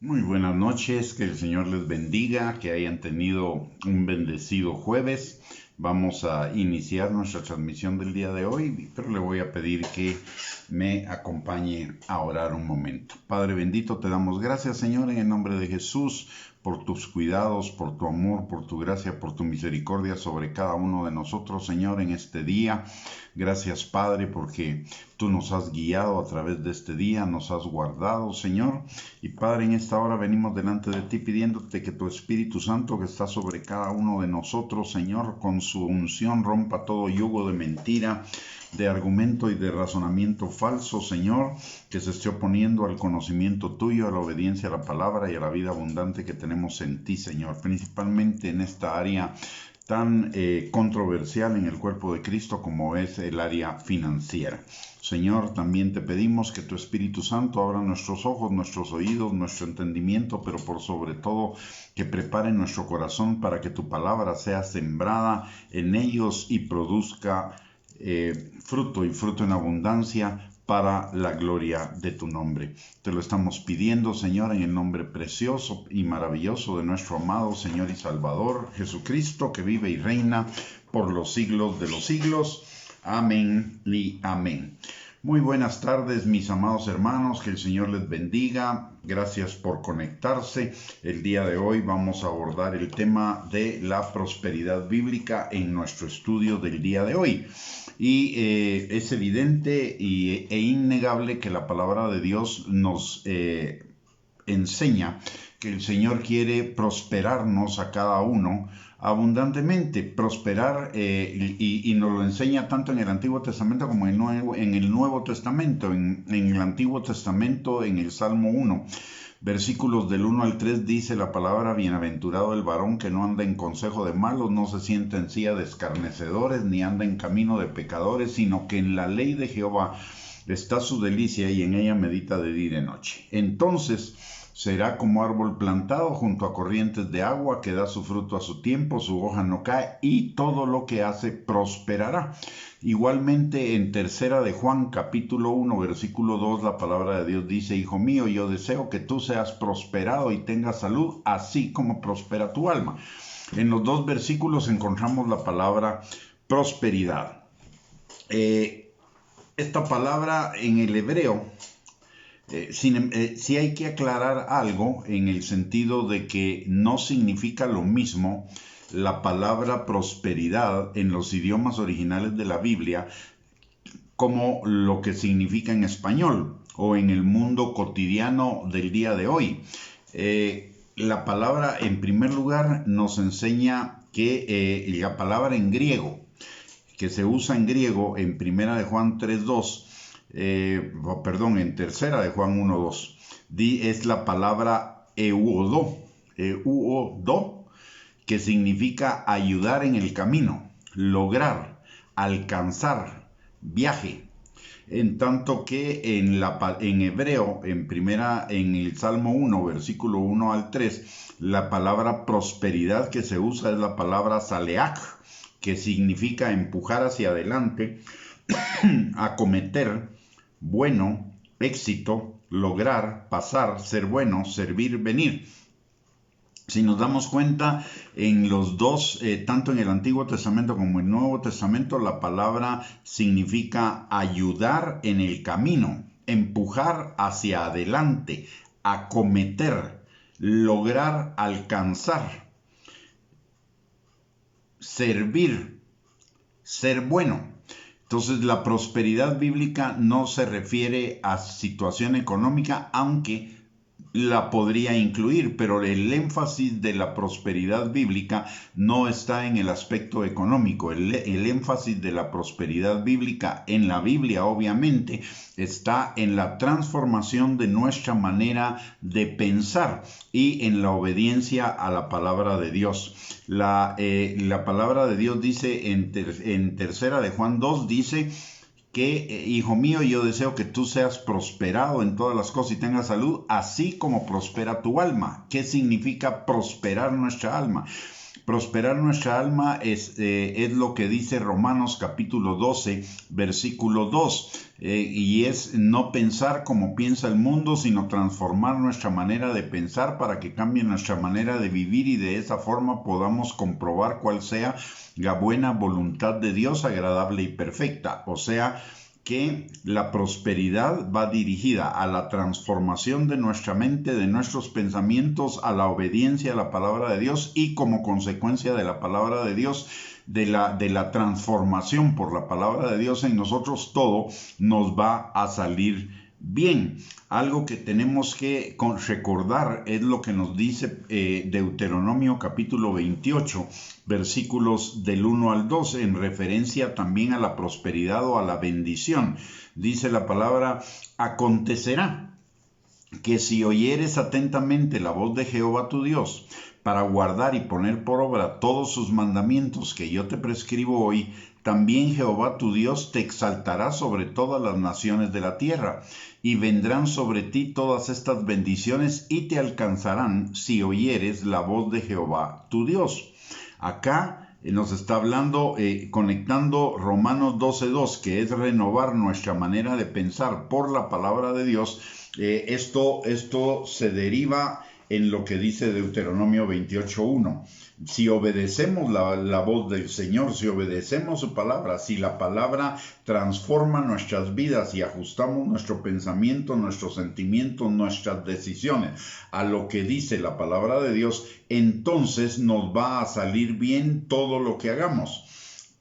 Muy buenas noches, que el Señor les bendiga, que hayan tenido un bendecido jueves. Vamos a iniciar nuestra transmisión del día de hoy, pero le voy a pedir que me acompañe a orar un momento. Padre bendito, te damos gracias, Señor, en el nombre de Jesús, por tus cuidados, por tu amor, por tu gracia, por tu misericordia sobre cada uno de nosotros, Señor, en este día. Gracias, Padre, porque tú nos has guiado a través de este día, nos has guardado, Señor. Y Padre, en esta hora venimos delante de ti pidiéndote que tu Espíritu Santo que está sobre cada uno de nosotros, Señor, con su unción rompa todo yugo de mentira, de argumento y de razonamiento falso, Señor, que se esté oponiendo al conocimiento tuyo, a la obediencia a la palabra y a la vida abundante que tenemos en ti, Señor, principalmente en esta área tan controversial en el cuerpo de Cristo como es el área financiera. Señor, también te pedimos que tu Espíritu Santo abra nuestros ojos, nuestros oídos, nuestro entendimiento, pero por sobre todo que prepare nuestro corazón para que tu palabra sea sembrada en ellos y produzca fruto y fruto en abundancia para la gloria de tu nombre. Te lo estamos pidiendo, Señor, en el nombre precioso y maravilloso de nuestro amado Señor y Salvador, Jesucristo, que vive y reina por los siglos de los siglos. Amén y amén. Muy buenas tardes, mis amados hermanos, que el Señor les bendiga. Gracias por conectarse. El día de hoy vamos a abordar el tema de la prosperidad bíblica en nuestro estudio del día de hoy. Y es evidente e innegable que la palabra de Dios nos enseña que el Señor quiere prosperarnos a cada uno abundantemente, prosperar y nos lo enseña tanto en el Antiguo Testamento como en el Nuevo Testamento. En el Antiguo Testamento, en el Salmo 1, versículos del 1 al 3 dice la palabra: bienaventurado el varón que no anda en consejo de malos, no se sienta en silla de escarnecedores, ni anda en camino de pecadores, sino que en la ley de Jehová está su delicia y en ella medita de día y de noche. Entonces será como árbol plantado junto a corrientes de agua, que da su fruto a su tiempo, su hoja no cae, y todo lo que hace prosperará. Igualmente en tercera de Juan, capítulo 1, versículo 2, la palabra de Dios dice: Hijo mío, yo deseo que tú seas prosperado y tengas salud, así como prospera tu alma. En los dos versículos encontramos la palabra prosperidad. Esta palabra en el hebreo, sí hay que aclarar algo en el sentido de que no significa lo mismo la palabra prosperidad en los idiomas originales de la Biblia como lo que significa en español o en el mundo cotidiano del día de hoy. La palabra, en primer lugar, nos enseña que la palabra en griego, que se usa en griego en primera de Juan 3.2, en tercera de Juan 1.2, es la palabra euodo, que significa ayudar en el camino, lograr, alcanzar, viaje. En tanto que en hebreo, en el Salmo 1, versículo 1 al 3, la palabra prosperidad que se usa es la palabra saleach, que significa empujar hacia adelante, acometer, bueno, éxito, lograr, pasar, ser bueno, servir, venir. Si nos damos cuenta, en los dos, tanto en el Antiguo Testamento como en el Nuevo Testamento, la palabra significa ayudar en el camino, empujar hacia adelante, acometer, lograr, alcanzar, servir, ser bueno. Entonces, la prosperidad bíblica no se refiere a situación económica, aunque la podría incluir, pero el énfasis de la prosperidad bíblica no está en el aspecto económico. El énfasis de la prosperidad bíblica en la Biblia, obviamente, está en la transformación de nuestra manera de pensar y en la obediencia a la palabra de Dios. La palabra de Dios dice en tercera de Juan 2, dice que, hijo mío, yo deseo que tú seas prosperado en todas las cosas y tengas salud, así como prospera tu alma. ¿Qué significa prosperar nuestra alma? Prosperar nuestra alma es lo que dice Romanos capítulo 12, versículo 2. Y es no pensar como piensa el mundo, sino transformar nuestra manera de pensar para que cambie nuestra manera de vivir y de esa forma podamos comprobar cuál sea la buena voluntad de Dios, agradable y perfecta. O sea, que la prosperidad va dirigida a la transformación de nuestra mente, de nuestros pensamientos, a la obediencia a la palabra de Dios y como consecuencia de la palabra de Dios, de la transformación por la palabra de Dios en nosotros, todo nos va a salir bien. Algo que tenemos que recordar es lo que nos dice Deuteronomio capítulo 28, versículos del 1 al 2, en referencia también a la prosperidad o a la bendición. Dice la palabra: acontecerá que si oyeres atentamente la voz de Jehová tu Dios, para guardar y poner por obra todos sus mandamientos que yo te prescribo hoy, también Jehová tu Dios te exaltará sobre todas las naciones de la tierra, y vendrán sobre ti todas estas bendiciones y te alcanzarán si oyeres la voz de Jehová tu Dios. Acá nos está hablando, conectando Romanos 12:2, que es renovar nuestra manera de pensar por la palabra de Dios. Esto se deriva en lo que dice Deuteronomio 28:1. Si obedecemos la voz del Señor, si obedecemos su palabra, si la palabra transforma nuestras vidas y ajustamos nuestro pensamiento, nuestros sentimientos, nuestras decisiones a lo que dice la palabra de Dios, entonces nos va a salir bien todo lo que hagamos.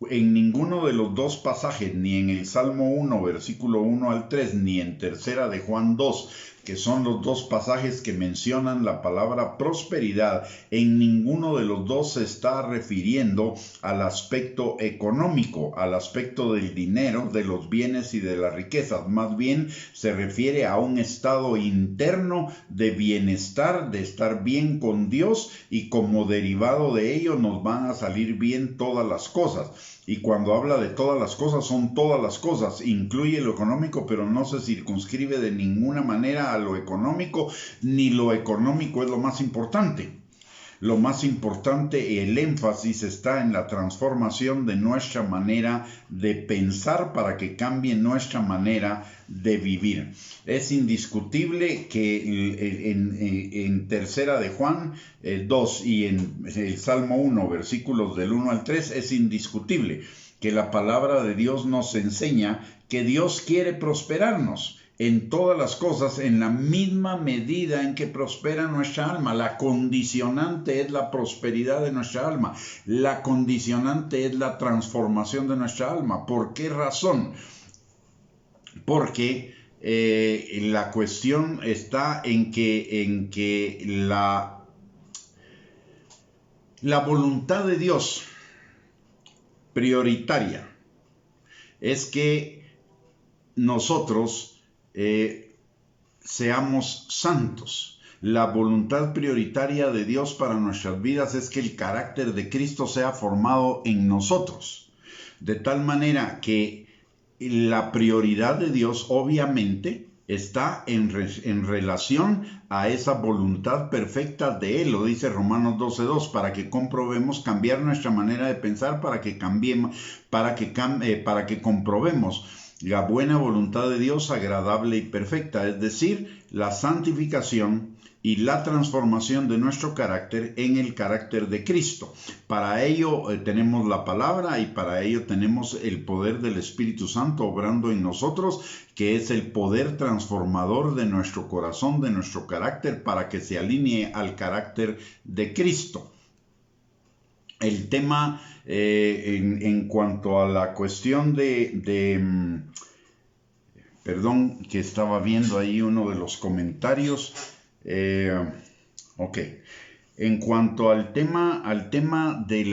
En ninguno de los dos pasajes, ni en el Salmo 1, versículo 1 al 3, ni en tercera de Juan 2, que son los dos pasajes que mencionan la palabra prosperidad, en ninguno de los dos se está refiriendo al aspecto económico, al aspecto del dinero, de los bienes y de las riquezas. Más bien se refiere a un estado interno de bienestar, de estar bien con Dios, y como derivado de ello nos van a salir bien todas las cosas. Y cuando habla de todas las cosas, son todas las cosas, incluye lo económico, pero no se circunscribe de ninguna manera a lo económico, ni lo económico es lo más importante. Lo más importante, el énfasis está en la transformación de nuestra manera de pensar para que cambie nuestra manera de vivir. Es indiscutible que en tercera de Juan 2 y en el Salmo 1, versículos del 1 al 3, es indiscutible que la palabra de Dios nos enseña que Dios quiere prosperarnos en todas las cosas, en la misma medida en que prospera nuestra alma. La condicionante es la prosperidad de nuestra alma. La condicionante es la transformación de nuestra alma. ¿Por qué razón? Porque la cuestión está en que la voluntad de Dios prioritaria es que nosotros seamos santos. La voluntad prioritaria de Dios para nuestras vidas es que el carácter de Cristo sea formado en nosotros, de tal manera que la prioridad de Dios obviamente está en relación a esa voluntad perfecta de Él. Lo dice Romanos 12:2, para que comprobemos, cambiar nuestra manera de pensar, para que cambiemos, para que comprobemos la buena voluntad de Dios, agradable y perfecta, es decir, la santificación y la transformación de nuestro carácter en el carácter de Cristo. Para ello tenemos la palabra y para ello tenemos el poder del Espíritu Santo obrando en nosotros, que es el poder transformador de nuestro corazón, de nuestro carácter, para que se alinee al carácter de Cristo. El tema en cuanto a la cuestión perdón, que estaba viendo ahí uno de los comentarios. En cuanto al tema de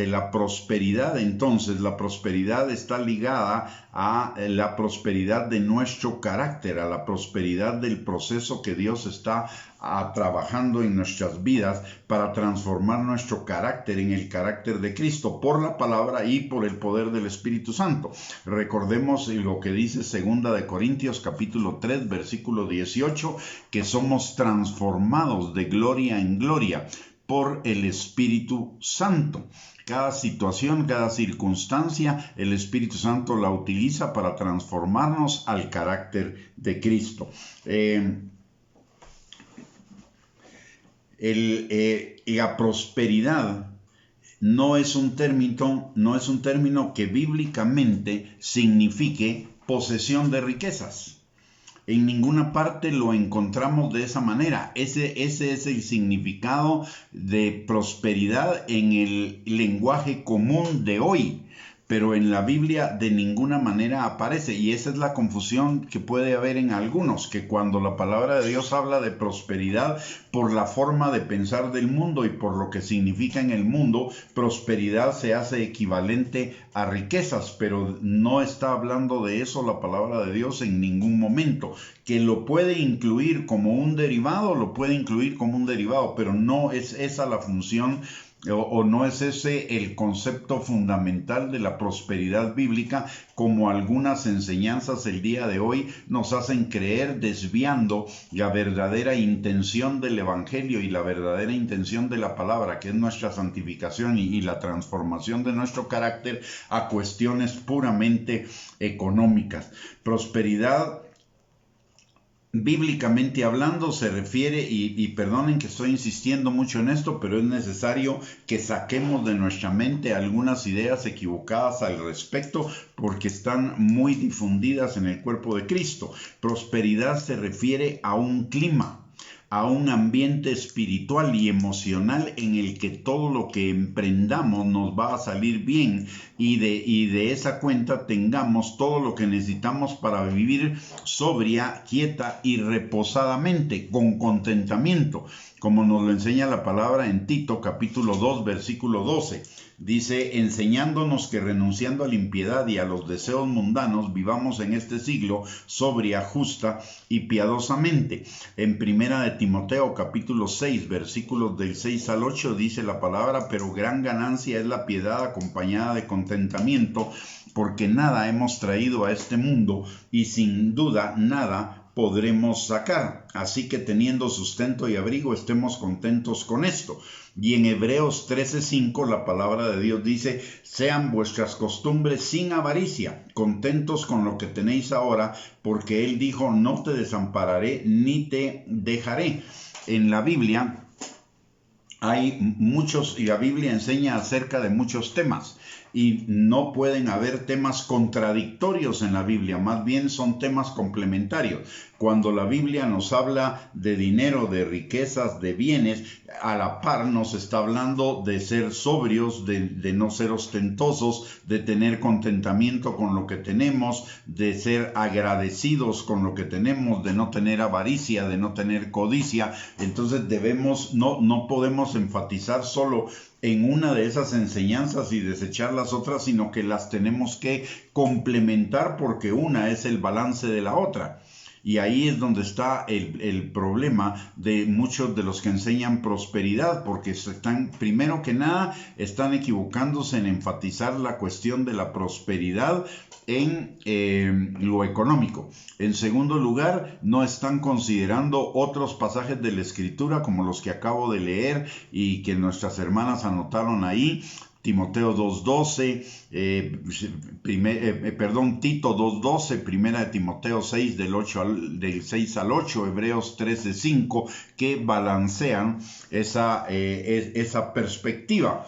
la prosperidad, entonces la prosperidad está ligada a la prosperidad de nuestro carácter, a la prosperidad del proceso que Dios está trabajando en nuestras vidas para transformar nuestro carácter en el carácter de Cristo por la palabra y por el poder del Espíritu Santo. Recordemos lo que dice 2 de Corintios capítulo 3 versículo 18, que somos transformados de gloria en gloria por el Espíritu Santo. Cada situación, cada circunstancia, el Espíritu Santo la utiliza para transformarnos al carácter de Cristo. La prosperidad no es un término que bíblicamente signifique posesión de riquezas. En ninguna parte lo encontramos de esa manera. Ese es el significado de prosperidad en el lenguaje común de hoy, pero en la Biblia de ninguna manera aparece, y esa es la confusión que puede haber en algunos, que cuando la palabra de Dios habla de prosperidad por la forma de pensar del mundo y por lo que significa en el mundo, prosperidad se hace equivalente a riquezas, pero no está hablando de eso la palabra de Dios en ningún momento. Que lo puede incluir como un derivado, lo puede incluir como un derivado, pero no es esa la función o no es ese el concepto fundamental de la prosperidad bíblica, como algunas enseñanzas el día de hoy nos hacen creer, desviando la verdadera intención del Evangelio y la verdadera intención de la palabra, que es nuestra santificación y la transformación de nuestro carácter, a cuestiones puramente económicas. Prosperidad, bíblicamente hablando, se refiere, y perdonen que estoy insistiendo mucho en esto, pero es necesario que saquemos de nuestra mente algunas ideas equivocadas al respecto, porque están muy difundidas en el cuerpo de Cristo. Prosperidad se refiere a un clima, a un ambiente espiritual y emocional en el que todo lo que emprendamos nos va a salir bien, y de esa cuenta tengamos todo lo que necesitamos para vivir sobria, quieta y reposadamente, con contentamiento, como nos lo enseña la palabra en Tito capítulo 2 versículo 12. Dice: enseñándonos que renunciando a la impiedad y a los deseos mundanos, vivamos en este siglo sobria, justa y piadosamente. En primera de Timoteo capítulo 6 versículos del 6 al 8 dice la palabra: pero gran ganancia es la piedad acompañada de contentamiento, porque nada hemos traído a este mundo y sin duda nada podremos sacar. Así que teniendo sustento y abrigo, estemos contentos con esto. Y en Hebreos 13:5 la palabra de Dios dice: sean vuestras costumbres sin avaricia, contentos con lo que tenéis ahora, porque Él dijo: no te desampararé ni te dejaré. En la Biblia hay muchos, y la Biblia enseña acerca de muchos temas, y no pueden haber temas contradictorios en la Biblia, más bien son temas complementarios. Cuando la Biblia nos habla de dinero, de riquezas, de bienes, a la par nos está hablando de ser sobrios, de no ser ostentosos, de tener contentamiento con lo que tenemos, de ser agradecidos con lo que tenemos, de no tener avaricia, de no tener codicia. Entonces no podemos enfatizar solo en una de esas enseñanzas y desechar las otras, sino que las tenemos que complementar, porque una es el balance de la otra. Y ahí es donde está el problema de muchos de los que enseñan prosperidad, porque primero que nada, están equivocándose en enfatizar la cuestión de la prosperidad en lo económico. En segundo lugar, no están considerando otros pasajes de la Escritura, como los que acabo de leer y que nuestras hermanas anotaron ahí. Timoteo 2:12, Tito 2:12, primera de Timoteo 6 del 6 al 8, Hebreos 13:5, que balancean esa perspectiva.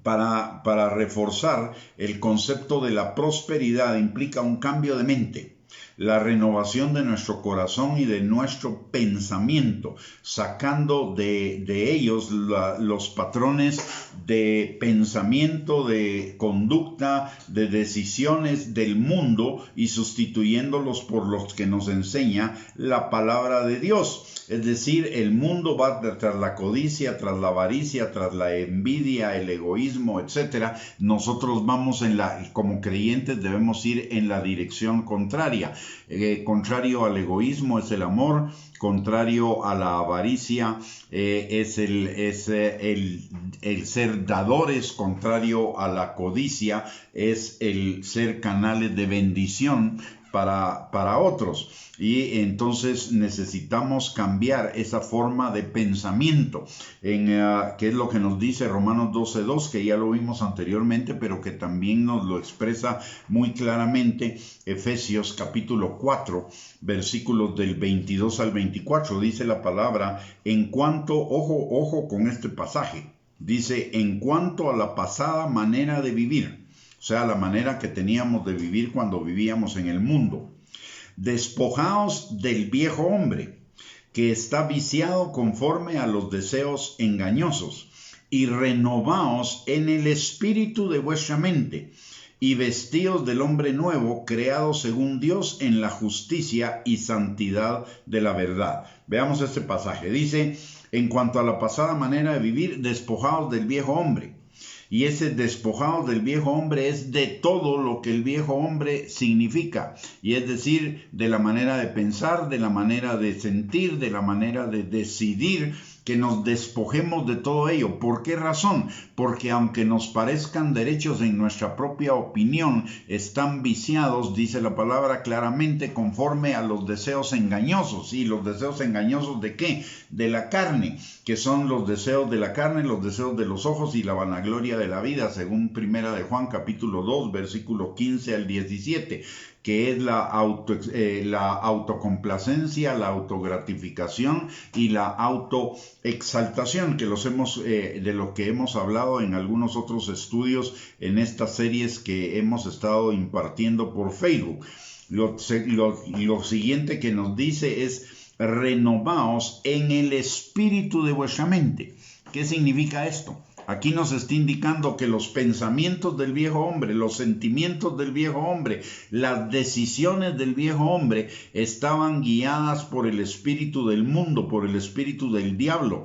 Para reforzar el concepto de la prosperidad implica un cambio de mente, la renovación de nuestro corazón y de nuestro pensamiento, sacando de ellos los patrones de pensamiento, de conducta, de decisiones del mundo, y sustituyéndolos por los que nos enseña la palabra de Dios. Es decir, el mundo va tras la codicia, tras la avaricia, tras la envidia, el egoísmo, etc. Nosotros vamos como creyentes debemos ir en la dirección contraria. Contrario al egoísmo es el amor, contrario a la avaricia es el ser dadores, contrario a la codicia es el ser canales de bendición, para otros. Y entonces necesitamos cambiar esa forma de pensamiento, que es lo que nos dice Romanos 12:2, que ya lo vimos anteriormente, pero que también nos lo expresa muy claramente Efesios capítulo 4, versículos del 22 al 24. Dice la palabra, en cuanto, ojo con este pasaje, dice, en cuanto a la pasada manera de vivir, o sea, la manera que teníamos de vivir cuando vivíamos en el mundo. Despojaos del viejo hombre, que está viciado conforme a los deseos engañosos, y renovaos en el espíritu de vuestra mente, y vestíos del hombre nuevo, creado según Dios en la justicia y santidad de la verdad. Veamos este pasaje. Dice, en cuanto a la pasada manera de vivir, despojaos del viejo hombre. Y ese despojados del viejo hombre es de todo lo que el viejo hombre significa. Y es decir, de la manera de pensar, de la manera de sentir, de la manera de decidir, que nos despojemos de todo ello. ¿Por qué razón? Porque aunque nos parezcan derechos en nuestra propia opinión, están viciados, dice la palabra claramente, conforme a los deseos engañosos. ¿Y los deseos engañosos de qué? De la carne, que son los deseos de la carne, los deseos de los ojos y la vanagloria de la vida, según Primera de Juan capítulo 2, versículo 15 al 17. Que es la autocomplacencia, la autogratificación y la autoexaltación, que de lo que hemos hablado en algunos otros estudios en estas series que hemos estado impartiendo por Facebook. Lo siguiente que nos dice es, renovaos en el espíritu de vuestra mente. ¿Qué significa esto? Aquí nos está indicando que los pensamientos del viejo hombre, los sentimientos del viejo hombre, las decisiones del viejo hombre estaban guiadas por el espíritu del mundo, por el espíritu del diablo,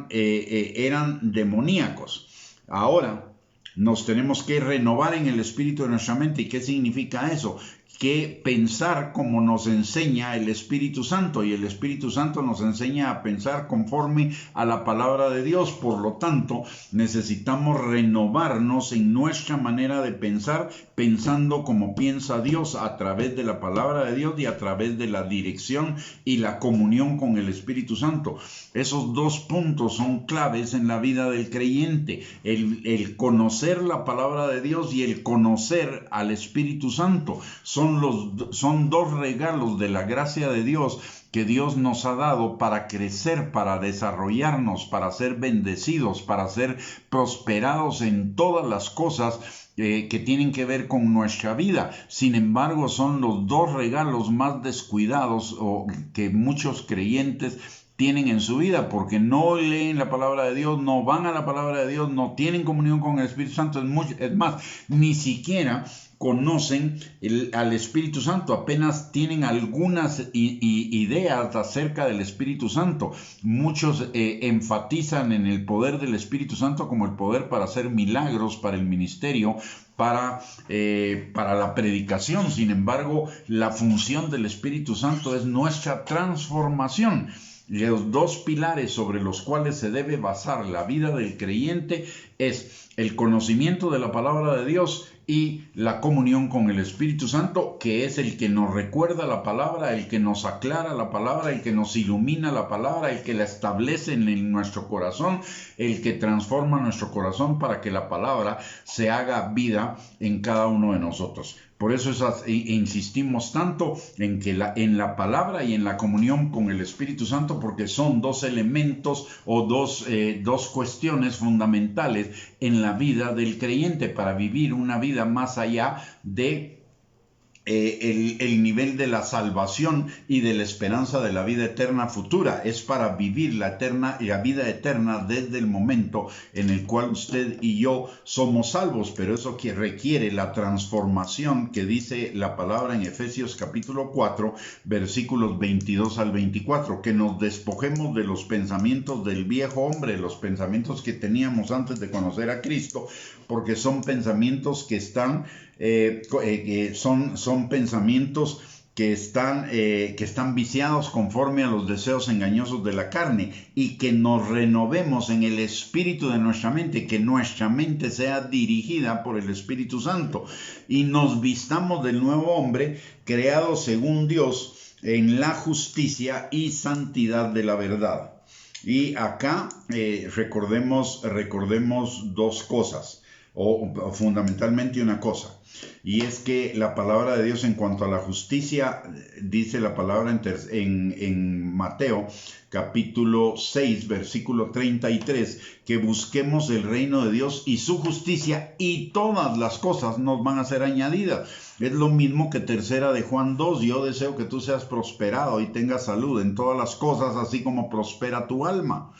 eran demoníacos. Ahora nos tenemos que renovar en el espíritu de nuestra mente. ¿Y qué significa eso? Que pensar como nos enseña el Espíritu Santo, y el Espíritu Santo nos enseña a pensar conforme a la palabra de Dios. Por lo tanto, necesitamos renovarnos en nuestra manera de pensar, pensando como piensa Dios a través de la palabra de Dios y a través de la dirección y la comunión con el Espíritu Santo. Esos dos puntos son claves en la vida del creyente, el conocer la palabra de Dios y el conocer al Espíritu Santo. Son dos regalos de la gracia de Dios que Dios nos ha dado para crecer, para desarrollarnos, para ser bendecidos, para ser prosperados en todas las cosas que tienen que ver con nuestra vida. Sin embargo, son los dos regalos más descuidados o que muchos creyentes tienen en su vida, porque no leen la palabra de Dios, no van a la palabra de Dios, no tienen comunión con el Espíritu Santo. Es más, ni siquiera conocen al Espíritu Santo, apenas tienen algunas ideas acerca del Espíritu Santo. Muchos enfatizan en el poder del Espíritu Santo como el poder para hacer milagros, para el ministerio, para la predicación. Sin embargo, la función del Espíritu Santo es nuestra transformación. Los dos pilares sobre los cuales se debe basar la vida del creyente es el conocimiento de la palabra de Dios y la comunión con el Espíritu Santo, que es el que nos recuerda la palabra, el que nos aclara la palabra, el que nos ilumina la palabra, el que la establece en nuestro corazón, el que transforma nuestro corazón para que la palabra se haga vida en cada uno de nosotros. Por eso insistimos tanto en la palabra y en la comunión con el Espíritu Santo, porque son dos elementos o dos cuestiones fundamentales en la vida del creyente para vivir una vida más allá de el nivel de la salvación y de la esperanza de la vida eterna futura. Es para vivir la vida eterna desde el momento en el cual usted y yo somos salvos, pero eso que requiere la transformación que dice la palabra en Efesios capítulo 4, versículos 22 al 24, que nos despojemos de los pensamientos del viejo hombre, los pensamientos que teníamos antes de conocer a Cristo, porque son pensamientos que están son pensamientos que están viciados conforme a los deseos engañosos de la carne, y que nos renovemos en el espíritu de nuestra mente, que nuestra mente sea dirigida por el Espíritu Santo, y nos vistamos del nuevo hombre, creado según Dios, en la justicia y santidad de la verdad. Y acá recordemos dos cosas, o fundamentalmente una cosa, y es que la palabra de Dios en cuanto a la justicia, dice la palabra en Mateo capítulo 6 versículo 33, que busquemos el reino de Dios y su justicia, y todas las cosas nos van a ser añadidas. Es lo mismo que tercera de Juan 2, yo deseo que tú seas prosperado y tengas salud en todas las cosas, así como prospera tu alma.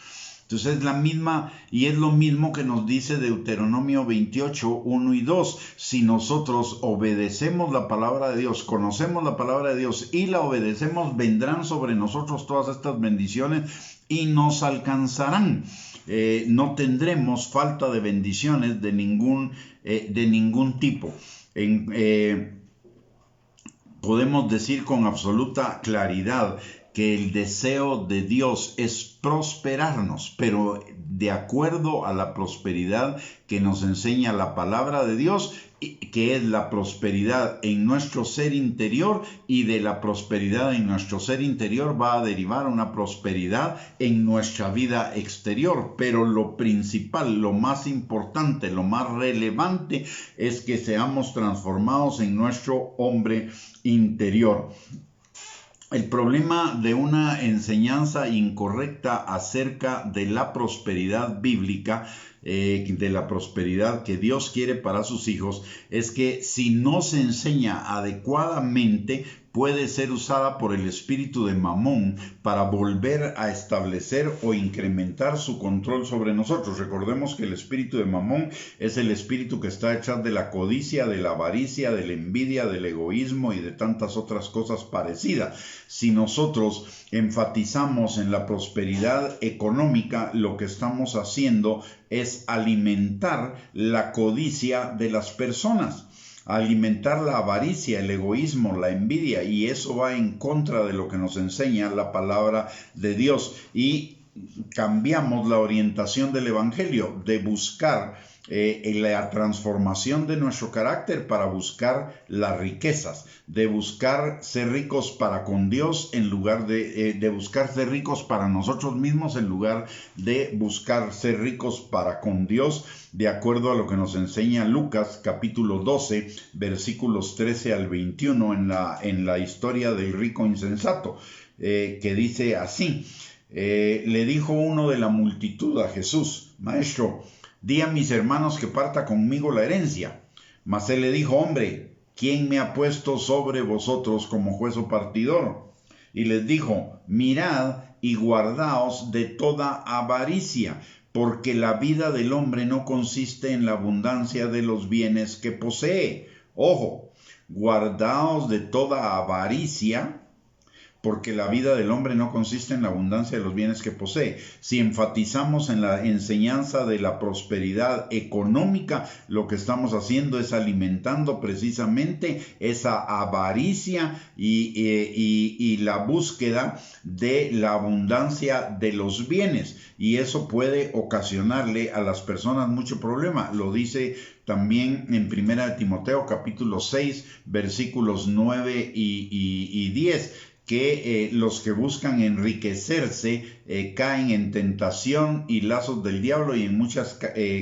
Entonces es la misma, y es lo mismo que nos dice Deuteronomio 28, 1 y 2. Si nosotros obedecemos la palabra de Dios, conocemos la palabra de Dios y la obedecemos, vendrán sobre nosotros todas estas bendiciones y nos alcanzarán. No tendremos falta de bendiciones de ningún tipo. Podemos decir con absoluta claridad que el deseo de Dios es prosperarnos, pero de acuerdo a la prosperidad que nos enseña la palabra de Dios, que es la prosperidad en nuestro ser interior, y de la prosperidad en nuestro ser interior va a derivar una prosperidad en nuestra vida exterior. Pero lo principal, lo más importante, lo más relevante es que seamos transformados en nuestro hombre interior. El problema de una enseñanza incorrecta acerca de la prosperidad bíblica, de la prosperidad que Dios quiere para sus hijos, es que si no se enseña adecuadamente, puede ser usada por el espíritu de Mamón para volver a establecer o incrementar su control sobre nosotros. Recordemos que el espíritu de Mamón es el espíritu que está detrás de la codicia, de la avaricia, de la envidia, del egoísmo y de tantas otras cosas parecidas. Si nosotros enfatizamos en la prosperidad económica, lo que estamos haciendo es alimentar la codicia de las personas, alimentar la avaricia, el egoísmo, la envidia, y eso va en contra de lo que nos enseña la palabra de Dios. Y cambiamos la orientación del evangelio de buscar la transformación de nuestro carácter para buscar las riquezas, de buscar ser ricos para con Dios en lugar de buscar ser ricos para nosotros mismos, en lugar de buscar ser ricos para con Dios, de acuerdo a lo que nos enseña Lucas capítulo 12 versículos 13 al 21 en la historia del rico insensato, que dice así. Le dijo uno de la multitud a Jesús: Maestro, di a mis hermanos que parta conmigo la herencia. Mas él le dijo: Hombre, ¿quién me ha puesto sobre vosotros como juez o partidor? Y les dijo: Mirad y guardaos de toda avaricia, porque la vida del hombre no consiste en la abundancia de los bienes que posee. Ojo, guardaos de toda avaricia, porque la vida del hombre no consiste en la abundancia de los bienes que posee. Si enfatizamos en la enseñanza de la prosperidad económica, lo que estamos haciendo es alimentando precisamente esa avaricia y la búsqueda de la abundancia de los bienes. Y eso puede ocasionarle a las personas mucho problema. Lo dice también en 1 Timoteo capítulo 6, versículos 9 y 10. Que los que buscan enriquecerse caen en tentación y lazos del diablo y en muchas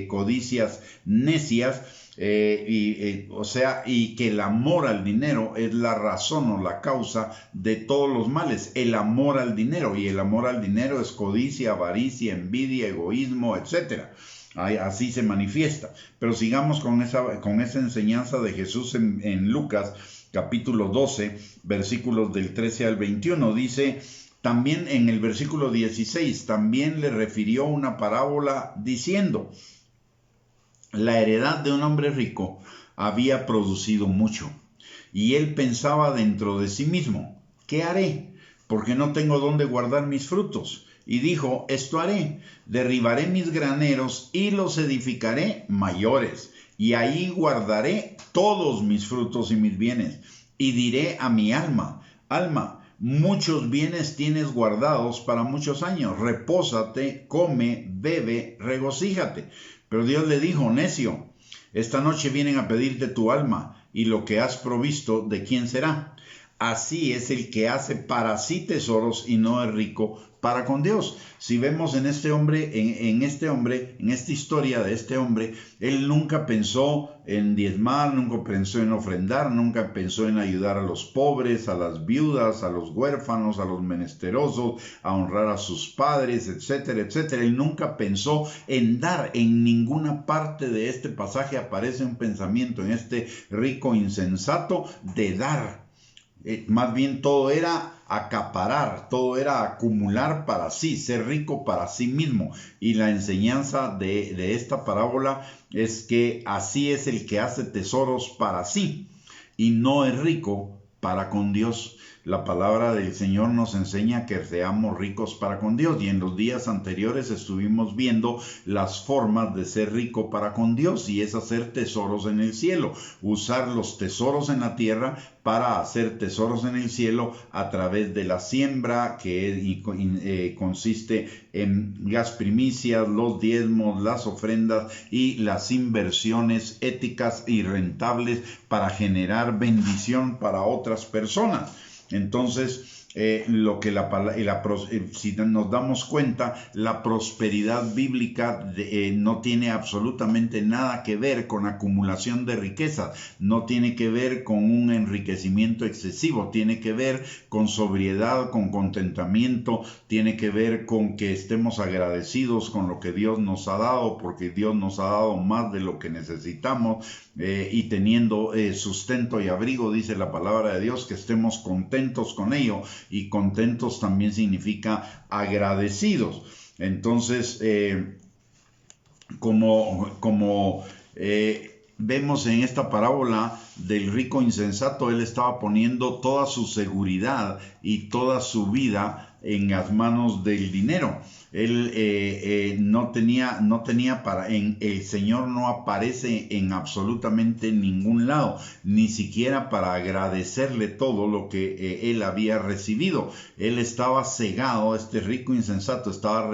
codicias necias, y que el amor al dinero es la razón o la causa de todos los males. El amor al dinero, y el amor al dinero es codicia, avaricia, envidia, egoísmo, etcétera. Así se manifiesta. Pero sigamos con esa enseñanza de Jesús en Lucas capítulo 12, versículos del 13 al 21, dice, también en el versículo 16, también le refirió una parábola diciendo: la heredad de un hombre rico había producido mucho, y él pensaba dentro de sí mismo: ¿qué haré? Porque no tengo dónde guardar mis frutos. Y dijo: esto haré, derribaré mis graneros y los edificaré mayores, y ahí guardaré todos mis frutos y mis bienes. Y diré a mi alma: alma, muchos bienes tienes guardados para muchos años, repósate, come, bebe, regocíjate. Pero Dios le dijo, necio, esta noche vienen a pedirte tu alma, y lo que has provisto, ¿de quién será? Así es el que hace para sí tesoros y no es rico para con Dios. Si vemos en este hombre, en esta historia de este hombre, él nunca pensó en diezmar, nunca pensó en ofrendar, nunca pensó en ayudar a los pobres, a las viudas, a los huérfanos, a los menesterosos, a honrar a sus padres, etcétera, etcétera. Él nunca pensó en dar. En ninguna parte de este pasaje aparece un pensamiento en este rico insensato de dar. Más bien todo era acaparar, todo era acumular para sí, ser rico para sí mismo. Y la enseñanza de esta parábola es que así es el que hace tesoros para sí y no es rico para con Dios. La palabra del Señor nos enseña que seamos ricos para con Dios, y en los días anteriores estuvimos viendo las formas de ser rico para con Dios, y es hacer tesoros en el cielo, usar los tesoros en la tierra para hacer tesoros en el cielo a través de la siembra, que consiste en las primicias, los diezmos, las ofrendas y las inversiones éticas y rentables para generar bendición para otras personas. Entonces, si nos damos cuenta, la prosperidad bíblica no tiene absolutamente nada que ver con acumulación de riquezas, no tiene que ver con un enriquecimiento excesivo, tiene que ver con sobriedad, con contentamiento, tiene que ver con que estemos agradecidos con lo que Dios nos ha dado, porque Dios nos ha dado más de lo que necesitamos, y teniendo sustento y abrigo, dice la palabra de Dios, que estemos contentos con ello. Y contentos también significa agradecidos. Entonces, vemos en esta parábola del rico insensato, él estaba poniendo toda su seguridad y toda su vida en las manos del dinero. Él no tenía el Señor no aparece en absolutamente ningún lado, ni siquiera para agradecerle todo lo que él había recibido. Él estaba cegado, este rico insensato estaba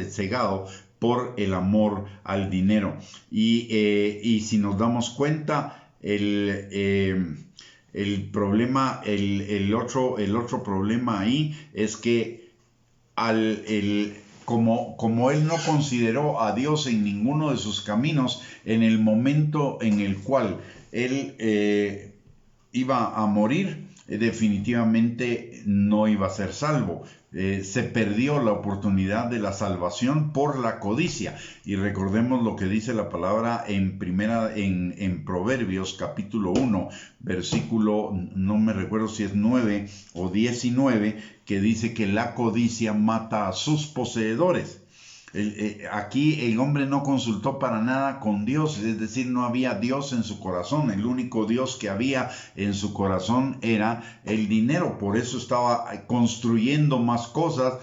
cegado por el amor al dinero. Y si nos damos cuenta, el problema, el otro problema ahí es que como él no consideró a Dios en ninguno de sus caminos, en el momento en el cual él iba a morir, definitivamente no iba a ser salvo. Se perdió la oportunidad de la salvación por la codicia. Y recordemos lo que dice la palabra en Proverbios capítulo 1, versículo, no me recuerdo si es 9 o 19, que dice que la codicia mata a sus poseedores. Aquí el hombre no consultó para nada con Dios, es decir, no había Dios en su corazón. El único Dios que había en su corazón era el dinero. Por eso estaba construyendo más cosas,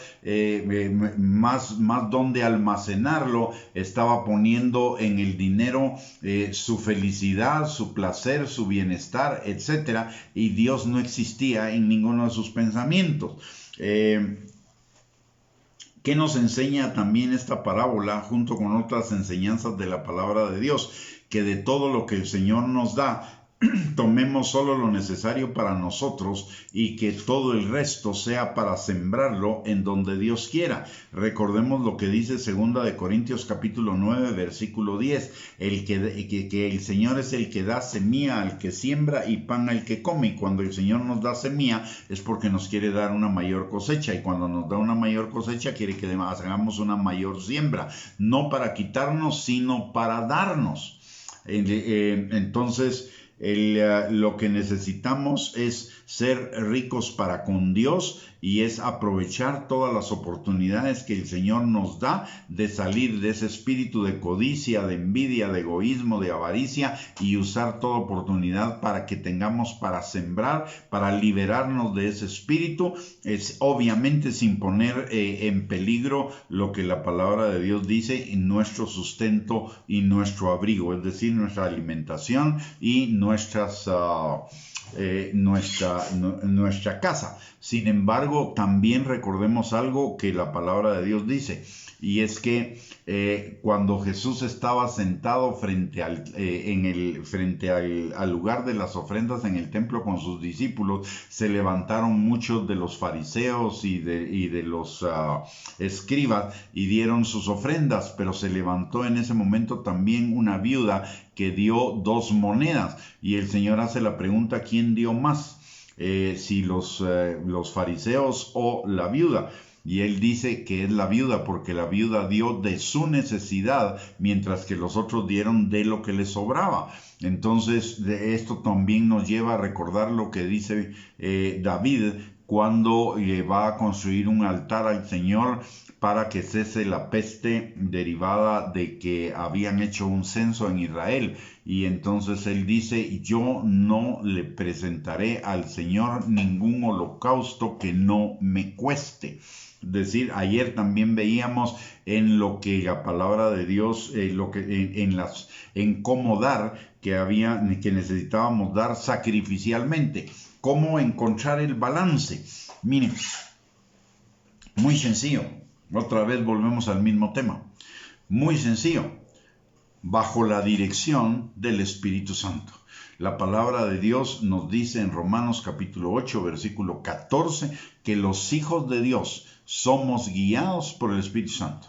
más donde almacenarlo. Estaba poniendo en el dinero su felicidad, su placer, su bienestar, etc. Y Dios no existía en ninguno de sus pensamientos. ¿Qué nos enseña también esta parábola junto con otras enseñanzas de la palabra de Dios? Que de todo lo que el Señor nos da, tomemos solo lo necesario para nosotros y que todo el resto sea para sembrarlo en donde Dios quiera. Recordemos lo que dice 2 de Corintios capítulo 9 versículo 10, que el Señor es el que da semilla al que siembra y pan al que come. Y cuando el Señor nos da semilla es porque nos quiere dar una mayor cosecha, y cuando nos da una mayor cosecha quiere que hagamos una mayor siembra, no para quitarnos sino para darnos. Entonces, lo que necesitamos es ser ricos para con Dios, y es aprovechar todas las oportunidades que el Señor nos da de salir de ese espíritu de codicia, de envidia, de egoísmo, de avaricia, y usar toda oportunidad para que tengamos para sembrar, para liberarnos de ese espíritu, es obviamente sin poner en peligro lo que la palabra de Dios dice, nuestro sustento y nuestro abrigo, es decir, nuestra alimentación y nuestras nuestra casa. Sin embargo, también recordemos algo que la palabra de Dios dice, y es que cuando Jesús estaba sentado frente al lugar de las ofrendas en el templo con sus discípulos, se levantaron muchos de los fariseos y de los escribas y dieron sus ofrendas, pero se levantó en ese momento también una viuda que dio 2 monedas, y el Señor hace la pregunta: ¿quién dio más? Si los fariseos o la viuda. Y él dice que es la viuda, porque la viuda dio de su necesidad, mientras que los otros dieron de lo que les sobraba. Entonces, de esto también nos lleva a recordar lo que dice David cuando va a construir un altar al Señor para que cese la peste derivada de que habían hecho un censo en Israel. Y entonces él dice: yo no le presentaré al Señor ningún holocausto que no me cueste. Es decir, ayer también veíamos en lo que la palabra de Dios, en cómo dar, que necesitábamos dar sacrificialmente. ¿Cómo encontrar el balance? Miren, muy sencillo. Otra vez volvemos al mismo tema. Muy sencillo. Bajo la dirección del Espíritu Santo. La palabra de Dios nos dice en Romanos capítulo 8, versículo 14, que los hijos de Dios somos guiados por el Espíritu Santo.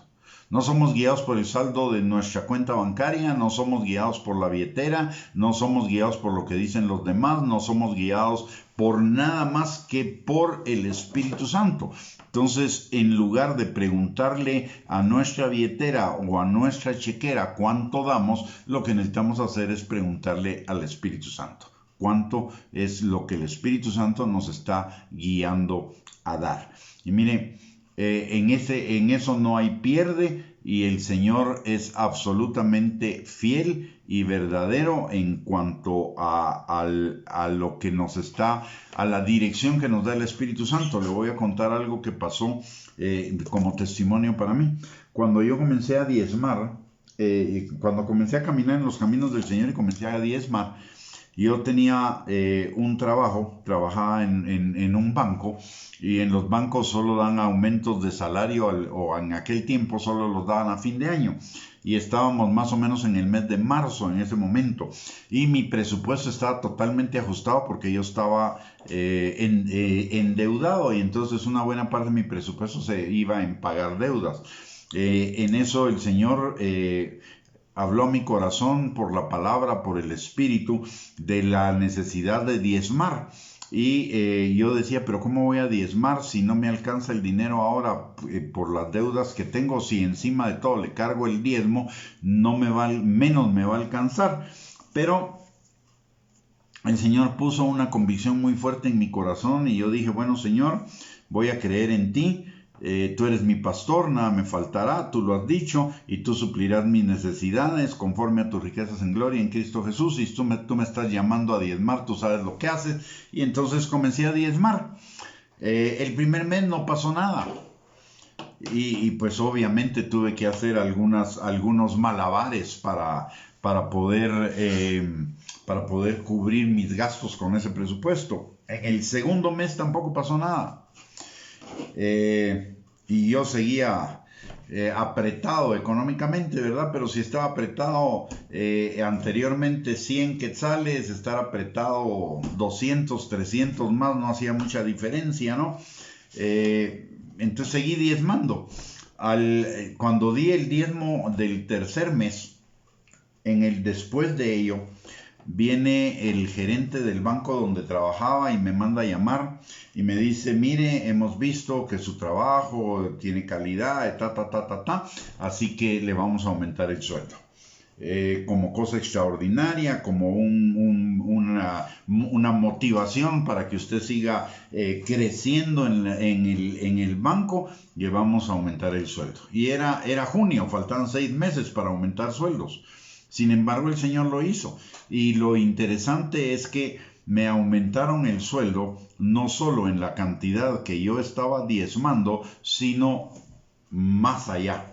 No somos guiados por el saldo de nuestra cuenta bancaria, no somos guiados por la billetera, no somos guiados por lo que dicen los demás, no somos guiados por nada más que por el Espíritu Santo. Entonces, en lugar de preguntarle a nuestra billetera o a nuestra chequera cuánto damos, lo que necesitamos hacer es preguntarle al Espíritu Santo. ¿Cuánto es lo que el Espíritu Santo nos está guiando a dar? Y mire, en eso no hay pierde, y el Señor es absolutamente fiel y verdadero en cuanto a lo que nos está, a la dirección que nos da el Espíritu Santo. Le voy a contar algo que pasó como testimonio para mí. Cuando yo comencé a diezmar, cuando comencé a caminar en los caminos del Señor y comencé a diezmar, yo tenía un trabajo, trabajaba en un banco, y en los bancos solo dan aumentos de salario, o en aquel tiempo solo los daban a fin de año. Y estábamos más o menos en el mes de marzo en ese momento. Y mi presupuesto estaba totalmente ajustado porque yo estaba endeudado, y entonces una buena parte de mi presupuesto se iba en pagar deudas. En eso el Señor habló a mi corazón por la palabra, por el Espíritu, de la necesidad de diezmar. Y yo decía: pero ¿cómo voy a diezmar si no me alcanza el dinero ahora por las deudas que tengo? Si encima de todo le cargo el diezmo, menos me va a alcanzar. Pero el Señor puso una convicción muy fuerte en mi corazón, y yo dije: bueno, Señor, voy a creer en ti. Tú eres mi pastor, nada me faltará, tú lo has dicho, y tú suplirás mis necesidades conforme a tus riquezas en gloria en Cristo Jesús. Y tú me estás llamando a diezmar, tú sabes lo que haces. Y entonces comencé a diezmar. El primer mes no pasó nada, y pues obviamente tuve que hacer algunos malabares para poder cubrir mis gastos con ese presupuesto. En el segundo mes tampoco pasó nada. Y yo seguía apretado económicamente, ¿verdad? Pero si estaba apretado anteriormente 100 quetzales, estar apretado 200, 300 más, no hacía mucha diferencia, ¿no? Entonces seguí diezmando. Cuando di el diezmo del tercer mes, después de ello, viene el gerente del banco donde trabajaba y me manda a llamar y me dice: mire, hemos visto que su trabajo tiene calidad, así que le vamos a aumentar el sueldo. Como cosa extraordinaria, como una motivación para que usted siga creciendo en el banco, le vamos a aumentar el sueldo. Y era junio, faltaban 6 meses para aumentar sueldos. Sin embargo, el Señor lo hizo. Y lo interesante es que me aumentaron el sueldo no solo en la cantidad que yo estaba diezmando, sino más allá.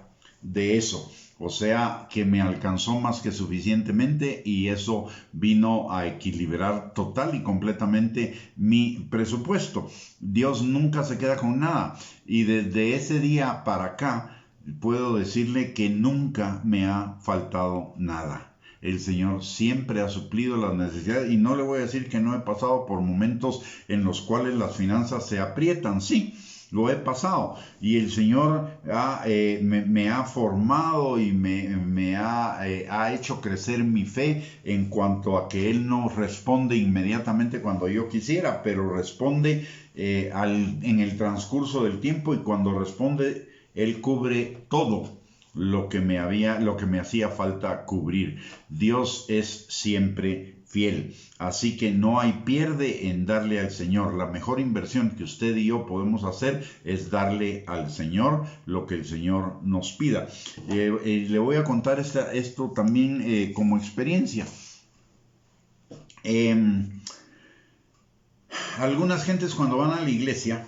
de eso. O sea, que me alcanzó más que suficientemente y eso vino a equilibrar total y completamente mi presupuesto. Dios nunca se queda con nada y desde ese día para acá puedo decirle que nunca me ha faltado nada. El Señor siempre ha suplido las necesidades y no le voy a decir que no he pasado por momentos en los cuales las finanzas se aprietan, sí. Lo he pasado y el Señor me ha formado y ha hecho crecer mi fe en cuanto a que Él no responde inmediatamente cuando yo quisiera, pero responde en el transcurso del tiempo, y cuando responde Él cubre todo lo que me hacía falta cubrir. Dios es siempre fiel. Así que no hay pierde en darle al Señor. La mejor inversión que usted y yo podemos hacer es darle al Señor lo que el Señor nos pida. Le voy a contar esto también como experiencia. Algunas gentes cuando van a la iglesia,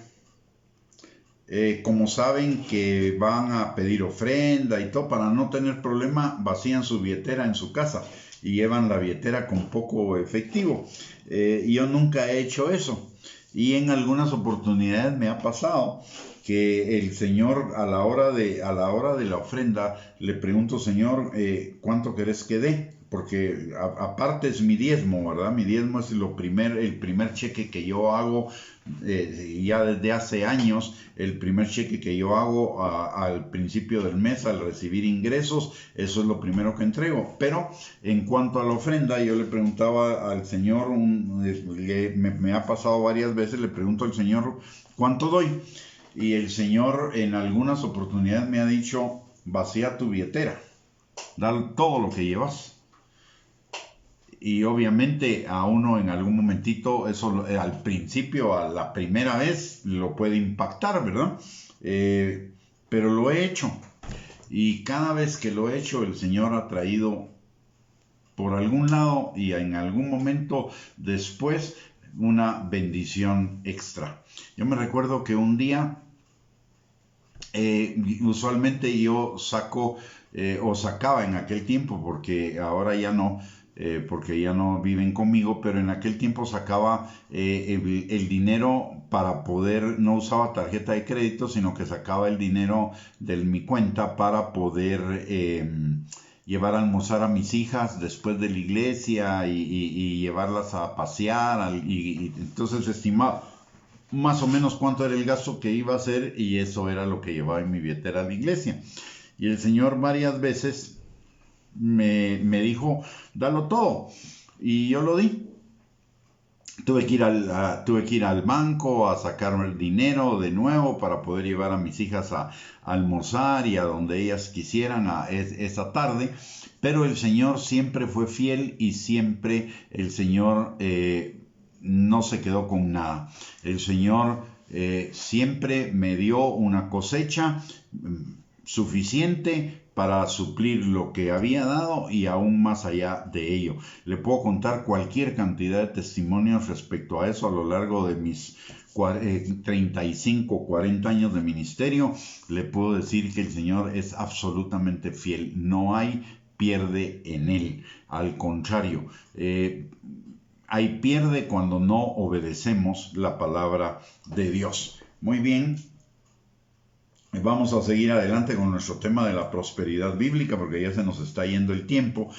como saben que van a pedir ofrenda y todo, para no tener problema, vacían su billetera en su casa y llevan la billetera con poco efectivo. Yo nunca he hecho eso y en algunas oportunidades me ha pasado que el Señor a la hora de la ofrenda le pregunto: Señor, ¿cuánto querés que dé? Porque aparte es mi diezmo, ¿verdad? Mi diezmo es el primer cheque que yo hago ya desde hace años. El primer cheque que yo hago al principio del mes, al recibir ingresos, eso es lo primero que entrego. Pero en cuanto a la ofrenda, yo le preguntaba al Señor, me ha pasado varias veces, le pregunto al Señor: ¿cuánto doy? Y el Señor en algunas oportunidades me ha dicho: vacía tu billetera, da todo lo que llevas. Y obviamente a uno en algún momentito, eso al principio, a la primera vez, lo puede impactar, ¿verdad? Pero lo he hecho. Y cada vez que lo he hecho, el Señor ha traído por algún lado y en algún momento después una bendición extra. Yo me recuerdo que un día, usualmente yo saco, o sacaba en aquel tiempo, porque ahora ya no, porque ya no viven conmigo, pero en aquel tiempo sacaba el dinero para poder, no usaba tarjeta de crédito, sino que sacaba el dinero de mi cuenta para poder llevar a almorzar a mis hijas después de la iglesia y llevarlas a pasear, y entonces estimaba más o menos cuánto era el gasto que iba a hacer, y eso era lo que llevaba en mi billetera a la iglesia. Y el Señor varias veces me dijo: dalo todo, y yo lo di. Tuve que ir al banco a sacar el dinero de nuevo para poder llevar a mis hijas a almorzar y a donde ellas quisieran esa tarde. Pero el Señor siempre fue fiel y siempre el Señor no se quedó con nada. El Señor siempre me dio una cosecha suficiente para suplir lo que había dado y aún más allá de ello. Le puedo contar cualquier cantidad de testimonios respecto a eso a lo largo de mis 35, 40 años de ministerio. Le puedo decir que el Señor es absolutamente fiel. No hay pierde en Él. Al contrario, hay pierde cuando no obedecemos la palabra de Dios. Muy bien. Vamos a seguir adelante con nuestro tema de la prosperidad bíblica, porque ya se nos está yendo el tiempo.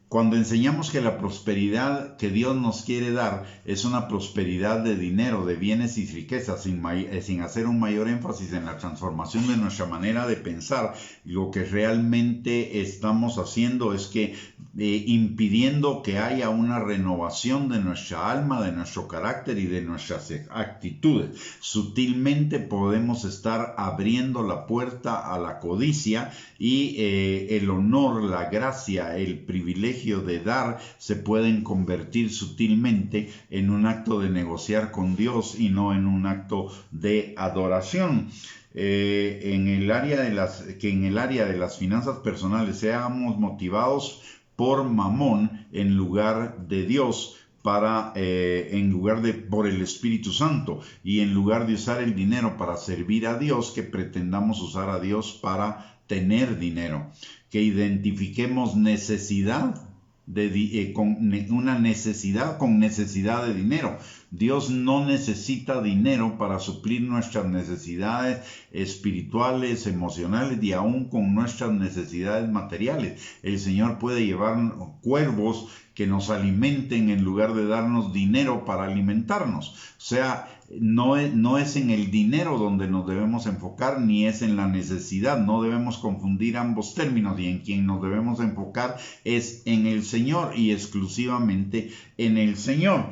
Cuando enseñamos que la prosperidad que Dios nos quiere dar es una prosperidad de dinero, de bienes y riquezas, sin hacer un mayor énfasis en la transformación de nuestra manera de pensar, lo que realmente estamos haciendo es que impidiendo que haya una renovación de nuestra alma, de nuestro carácter y de nuestras actitudes. Sutilmente podemos estar abriendo la puerta a la codicia, y el honor, la gracia, el privilegio de dar se pueden convertir sutilmente en un acto de negociar con Dios y no en un acto de adoración. En el área de las finanzas personales seamos motivados por mamón en lugar de Dios, por el Espíritu Santo, y en lugar de usar el dinero para servir a Dios, que pretendamos usar a Dios para tener dinero, que identifiquemos necesidad una necesidad con necesidad de dinero. Dios no necesita dinero para suplir nuestras necesidades espirituales, emocionales y aún con nuestras necesidades materiales. El Señor puede llevar cuervos que nos alimenten en lugar de darnos dinero para alimentarnos. O sea, no es en el dinero donde nos debemos enfocar, ni es en la necesidad. No debemos confundir ambos términos, y en quien nos debemos enfocar es en el Señor y exclusivamente en el Señor.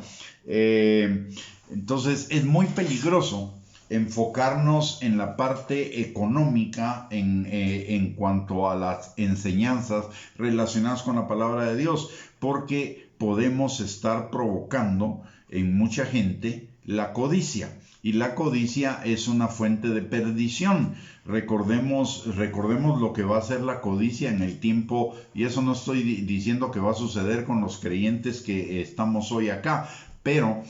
Entonces es muy peligroso enfocarnos en la parte económica en cuanto a las enseñanzas relacionadas con la palabra de Dios, porque podemos estar provocando en mucha gente la codicia, y la codicia es una fuente de perdición. Recordemos lo que va a ser la codicia en el tiempo, y eso no estoy diciendo que va a suceder con los creyentes que estamos hoy acá, pero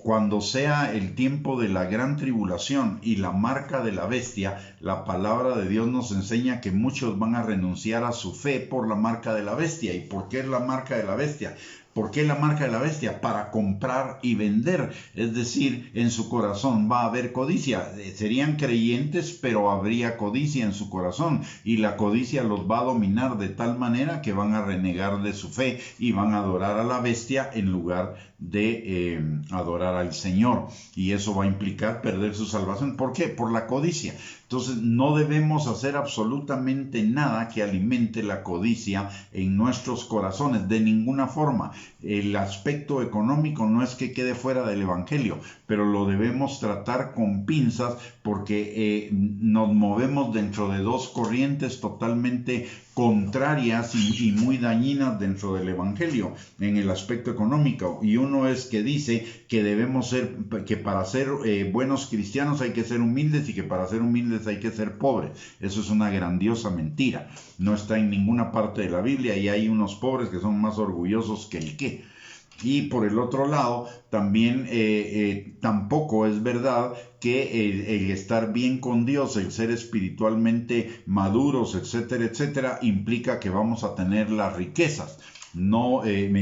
cuando sea el tiempo de la gran tribulación y la marca de la bestia, la palabra de Dios nos enseña que muchos van a renunciar a su fe por la marca de la bestia. ¿Y por qué es la marca de la bestia? ¿Por qué la marca de la bestia? Para comprar y vender. Es decir, en su corazón va a haber codicia. Serían creyentes, pero habría codicia en su corazón. Y la codicia los va a dominar de tal manera que van a renegar de su fe y van a adorar a la bestia en lugar de adorar al Señor. Y eso va a implicar perder su salvación. ¿Por qué? Por la codicia. Entonces no debemos hacer absolutamente nada que alimente la codicia en nuestros corazones, de ninguna forma. El aspecto económico no es que quede fuera del Evangelio, pero lo debemos tratar con pinzas, porque nos movemos dentro de dos corrientes totalmente contrarias y muy dañinas dentro del Evangelio en el aspecto económico. Y uno es que dice que debemos ser, que para ser buenos cristianos hay que ser humildes, y que para ser humildes hay que ser pobres. Eso es una grandiosa mentira. No está en ninguna parte de la Biblia, y hay unos pobres que son más orgullosos que el qué. Y por el otro lado, también tampoco es verdad que el estar bien con Dios, el ser espiritualmente maduros, etcétera, etcétera, implica que vamos a tener las riquezas no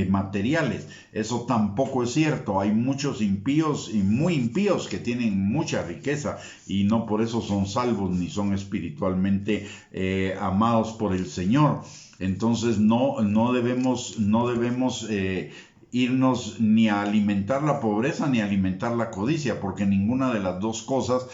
materiales. Eso tampoco es cierto. Hay muchos impíos y muy impíos que tienen mucha riqueza y no por eso son salvos ni son espiritualmente amados por el Señor. Entonces no debemos irnos ni a alimentar la pobreza ni a alimentar la codicia, porque ninguna de las dos cosas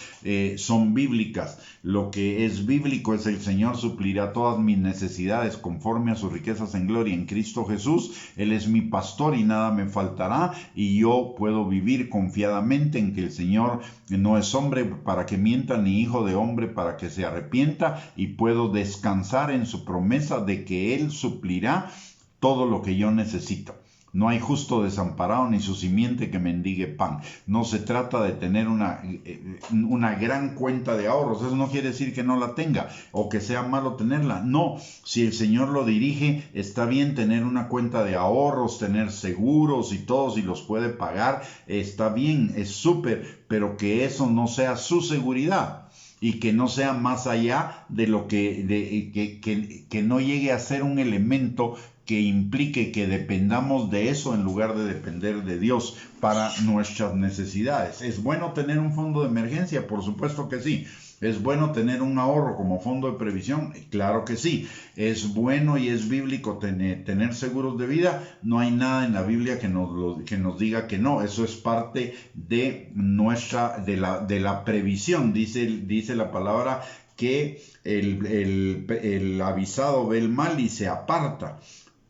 son bíblicas. Lo que es bíblico es: el Señor suplirá todas mis necesidades conforme a sus riquezas en gloria en Cristo Jesús. Él es mi pastor y nada me faltará, y yo puedo vivir confiadamente en que el Señor no es hombre para que mienta, ni hijo de hombre para que se arrepienta, y puedo descansar en su promesa de que Él suplirá todo lo que yo necesito. No hay justo desamparado ni su simiente que mendigue pan. No se trata de tener una gran cuenta de ahorros. Eso no quiere decir que no la tenga o que sea malo tenerla. No, si el Señor lo dirige, está bien tener una cuenta de ahorros, tener seguros y todo, si los puede pagar, está bien, es súper, pero que eso no sea su seguridad. Y que no sea más allá de lo que no llegue a ser un elemento que implique que dependamos de eso en lugar de depender de Dios para nuestras necesidades. ¿Es bueno tener un fondo de emergencia? Por supuesto que sí. ¿Es bueno tener un ahorro como fondo de previsión? Claro que sí. ¿Es bueno y es bíblico tener seguros de vida? No hay nada en la Biblia que nos diga que no. Eso es parte de la previsión. Dice la palabra que el avisado ve el mal y se aparta.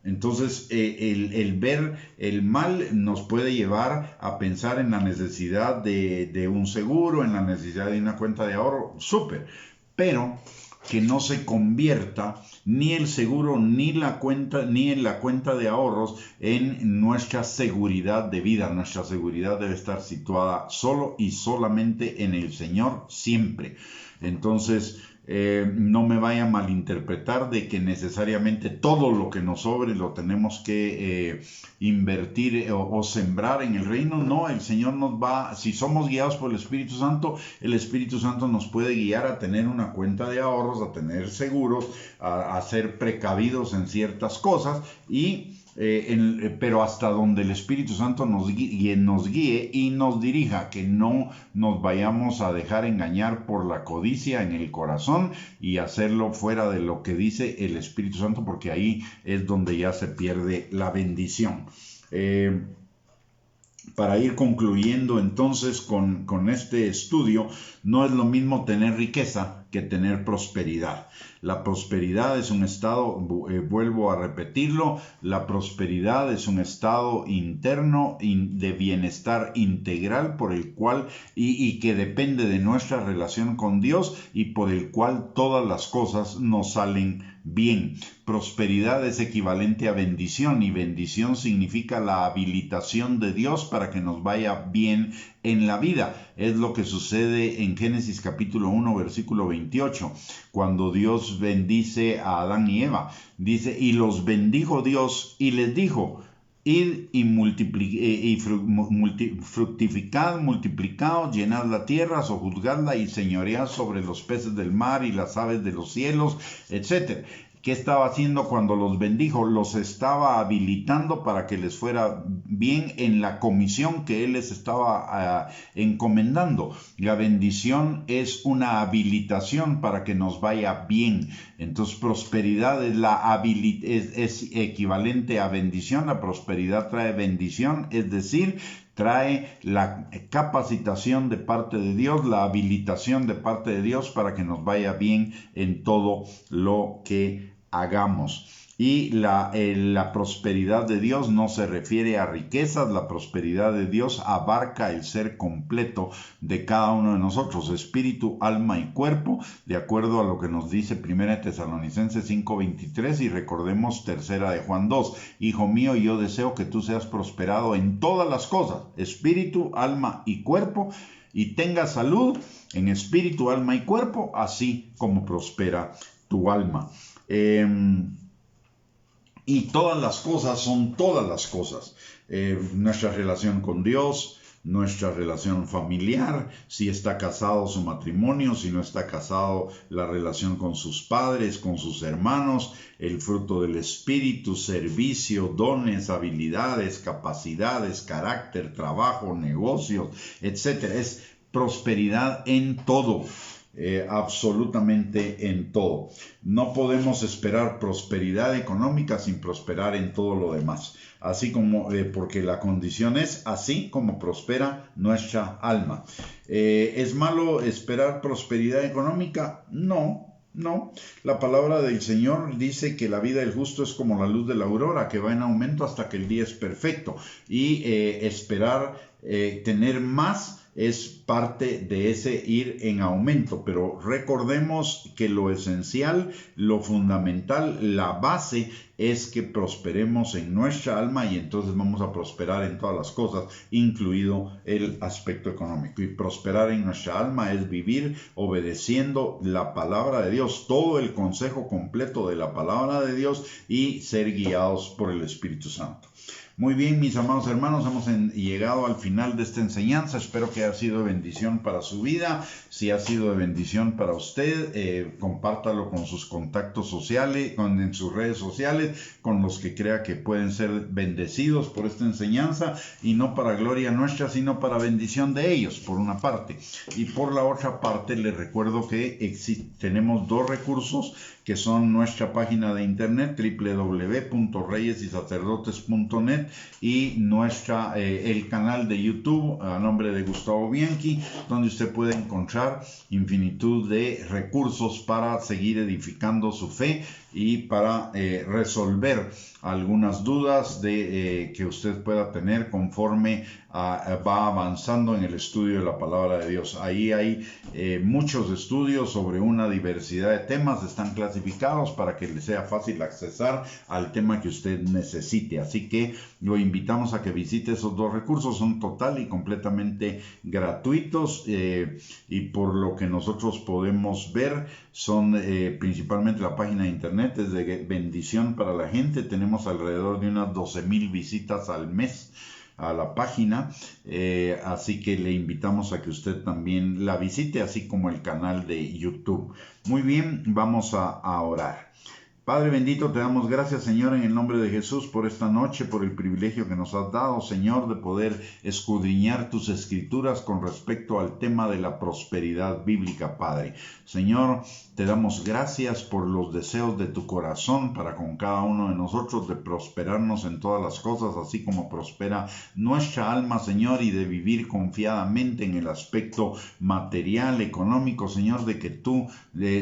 Entonces, el ver el mal nos puede llevar a pensar en la necesidad de un seguro, en la necesidad de una cuenta de ahorro, súper, pero que no se convierta ni el seguro ni en la cuenta de ahorros en nuestra seguridad de vida. Nuestra seguridad debe estar situada solo y solamente en el Señor siempre. Entonces, no me vaya a malinterpretar de que necesariamente todo lo que nos sobre lo tenemos que invertir o sembrar en el reino. No, el Señor nos va, si somos guiados por el Espíritu Santo nos puede guiar a tener una cuenta de ahorros, a tener seguros, a ser precavidos en ciertas cosas pero hasta donde el Espíritu Santo nos guíe y nos dirija, que no nos vayamos a dejar engañar por la codicia en el corazón y hacerlo fuera de lo que dice el Espíritu Santo, porque ahí es donde ya se pierde la bendición. Para ir concluyendo entonces con este estudio, no es lo mismo tener riqueza que tener prosperidad. La prosperidad es un estado, vuelvo a repetirlo, la prosperidad es un estado interno de bienestar integral por el cual y que depende de nuestra relación con Dios y por el cual todas las cosas nos salen bien. Prosperidad es equivalente a bendición y bendición significa la habilitación de Dios para que nos vaya bien en la vida. Es lo que sucede en Génesis capítulo 1 versículo 28, cuando Dios bendice a Adán y Eva. Dice, y los bendijo Dios y les dijo, id y fructificad, multiplicaos, llenad la tierra, sojuzgadla y señoread sobre los peces del mar y las aves de los cielos, etc. ¿Qué estaba haciendo cuando los bendijo? Los estaba habilitando para que les fuera bien en la comisión que Él les estaba encomendando. La bendición es una habilitación para que nos vaya bien. Entonces, prosperidad es equivalente a bendición. La prosperidad trae bendición, es decir, trae la capacitación de parte de Dios, la habilitación de parte de Dios para que nos vaya bien en todo lo que hagamos. Y la prosperidad de Dios no se refiere a riquezas, la prosperidad de Dios abarca el ser completo de cada uno de nosotros, espíritu, alma y cuerpo, de acuerdo a lo que nos dice 1 Tesalonicenses 5:23 y recordemos 3 de Juan 2. Hijo mío, yo deseo que tú seas prosperado en todas las cosas, espíritu, alma y cuerpo, y tengas salud en espíritu, alma y cuerpo, así como prospera tu alma. Y todas las cosas son todas las cosas. Nuestra relación con Dios, nuestra relación familiar, si está casado su matrimonio, si no está casado la relación con sus padres, con sus hermanos, el fruto del espíritu, servicio, dones, habilidades, capacidades, carácter, trabajo, negocios, etc. Es prosperidad en todo. Absolutamente en todo. No podemos esperar prosperidad económica sin prosperar en todo lo demás. Así como, porque la condición es así como prospera nuestra alma. ¿Es malo esperar prosperidad económica? No. No, la palabra del Señor dice que la vida del justo es como la luz de la aurora, que va en aumento hasta que el día es perfecto. Y esperar tener más es parte de ese ir en aumento, pero recordemos que lo esencial, lo fundamental, la base es que prosperemos en nuestra alma y entonces vamos a prosperar en todas las cosas, incluido el aspecto económico. Y prosperar en nuestra alma es vivir obedeciendo la palabra de Dios, todo el consejo completo de la palabra de Dios y ser guiados por el Espíritu Santo. Muy bien, mis amados hermanos, hemos llegado al final de esta enseñanza. Espero que haya sido de bendición para su vida. Si ha sido de bendición para usted, compártalo con sus contactos sociales, en sus redes sociales, con los que crea que pueden ser bendecidos por esta enseñanza, y no para gloria nuestra, sino para bendición de ellos, por una parte. Y por la otra parte, les recuerdo que tenemos dos recursos, que son nuestra página de internet www.reyesysacerdotes.net y el canal de YouTube a nombre de Gustavo Bianchi, donde usted puede encontrar infinitud de recursos para seguir edificando su fe y para resolver algunas dudas que usted pueda tener conforme va avanzando en el estudio de la palabra de Dios. Ahí hay muchos estudios sobre una diversidad de temas, están clasificados para que le sea fácil accesar al tema que usted necesite. Así que lo invitamos a que visite esos dos recursos. Son total y completamente gratuitos y por lo que nosotros podemos ver son principalmente la página de internet es de bendición para la gente. Tenemos alrededor de unas 12,000 visitas al mes a la página, así que le invitamos a que usted también la visite, así como el canal de YouTube. Muy bien, vamos a orar. Padre bendito, te damos gracias, Señor, en el nombre de Jesús por esta noche, por el privilegio que nos has dado, Señor, de poder escudriñar tus escrituras con respecto al tema de la prosperidad bíblica, Padre. Señor, te damos gracias por los deseos de tu corazón para con cada uno de nosotros de prosperarnos en todas las cosas, así como prospera nuestra alma, Señor, y de vivir confiadamente en el aspecto material, económico, Señor, de que tú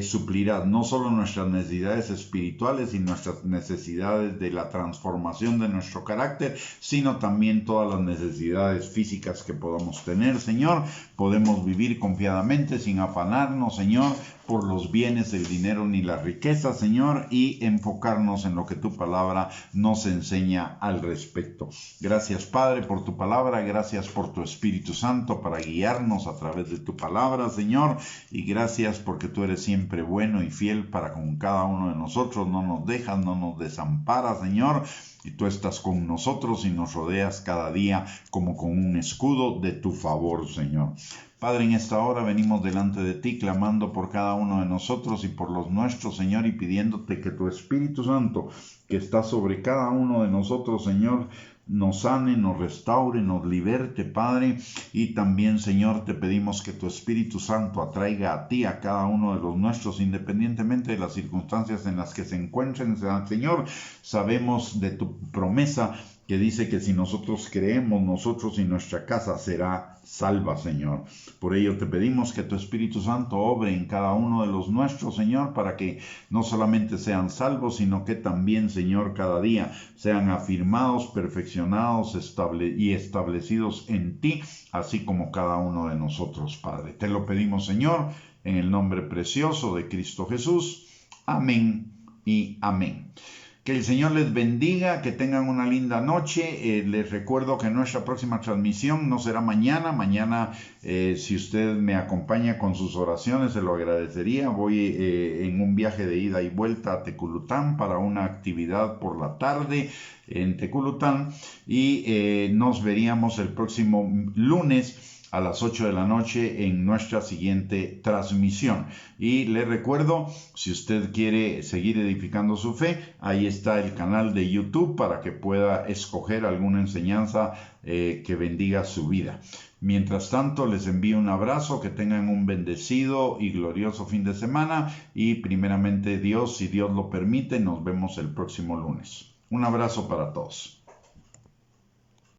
suplirás no solo nuestras necesidades espirituales, y nuestras necesidades de la transformación de nuestro carácter, sino también todas las necesidades físicas que podamos tener, Señor. Podemos vivir confiadamente sin afanarnos, Señor, por los bienes, el dinero ni la riqueza, Señor, y enfocarnos en lo que tu palabra nos enseña al respecto. Gracias, Padre, por tu palabra, gracias por tu Espíritu Santo para guiarnos a través de tu palabra, Señor, y gracias porque tú eres siempre bueno y fiel para con cada uno de nosotros. No nos dejas, no nos desamparas, Señor, y tú estás con nosotros y nos rodeas cada día como con un escudo de tu favor, Señor. Padre, en esta hora venimos delante de ti clamando por cada uno de nosotros y por los nuestros, Señor, y pidiéndote que tu Espíritu Santo, que está sobre cada uno de nosotros, Señor, nos sane, nos restaure, nos liberte, Padre, y también, Señor, te pedimos que tu Espíritu Santo atraiga a ti a cada uno de los nuestros, independientemente de las circunstancias en las que se encuentren, Señor. Sabemos de tu promesa que dice que si nosotros creemos, nosotros y nuestra casa será salva, Señor. Por ello te pedimos que tu Espíritu Santo obre en cada uno de los nuestros, Señor, para que no solamente sean salvos, sino que también, Señor, cada día sean afirmados, perfeccionados y establecidos en ti, así como cada uno de nosotros, Padre. Te lo pedimos, Señor, en el nombre precioso de Cristo Jesús. Amén y amén. Que el Señor les bendiga, que tengan una linda noche. Les recuerdo que nuestra próxima transmisión no será mañana. Mañana, si usted me acompaña con sus oraciones, se lo agradecería. Voy en un viaje de ida y vuelta a Teculután para una actividad por la tarde en Teculután. Y nos veríamos el próximo lunes a las 8 de la noche en nuestra siguiente transmisión. Y le recuerdo, si usted quiere seguir edificando su fe, ahí está el canal de YouTube para que pueda escoger alguna enseñanza que bendiga su vida. Mientras tanto, les envío un abrazo, que tengan un bendecido y glorioso fin de semana y primeramente Dios, si Dios lo permite, nos vemos el próximo lunes. Un abrazo para todos.